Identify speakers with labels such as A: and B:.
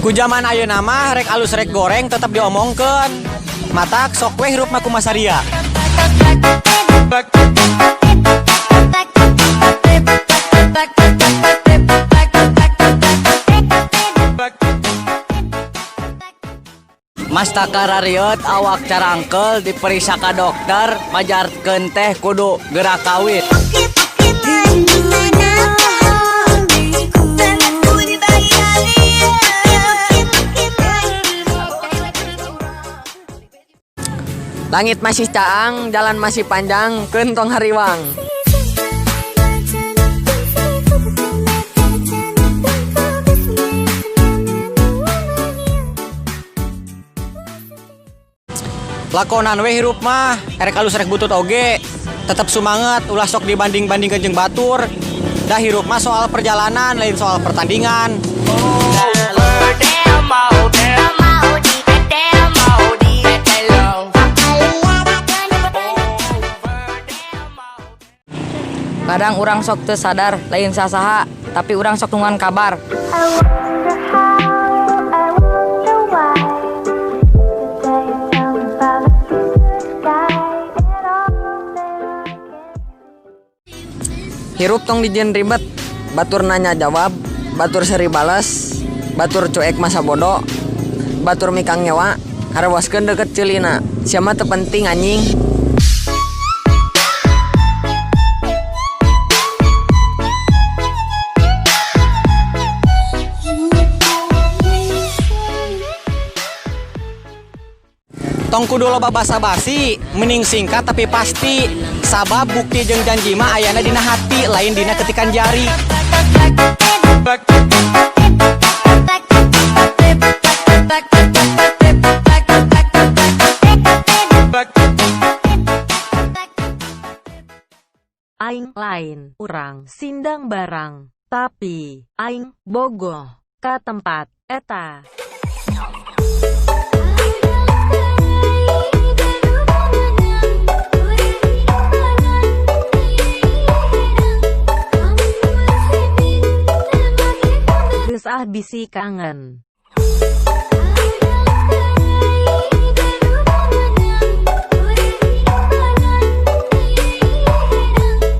A: Ku zaman ayeuna mah rek alus rek goreng tetap diomongkeun. Matak sok we hirup mah kumaha saria. Mas takarariot awak carangkel diperiksa ka dokter majarkeun teh kudu gerak kawit. Langit masih caang, jalan masih panjang, kentong hariwang. Lakonan we hirup mah, erek alus rek butut oge. Tetep sumanget, ulah sok dibanding-banding jeung batur. Dah hirup mah soal perjalanan, lain soal pertandingan.
B: Kadang urang sok teu sadar lain sasaha, tapi urang sok nungguan kabar.
A: Hirup tong dijieun ribet, batur nanya jawab, batur seri bales, batur cuek masa bodoh, batur mikang nyewa, harewaskeun deket ceulina, sia mah teu penting anjing. Tong kudu loba basa-basi, mending singkat tapi pasti. Sabab bukti jeung janji mah ayana dina hati, lain dina ketikan jari.
C: Aing lain urang sindang barang, tapi aing bogoh ka tempat eta. Geus bisi kangen.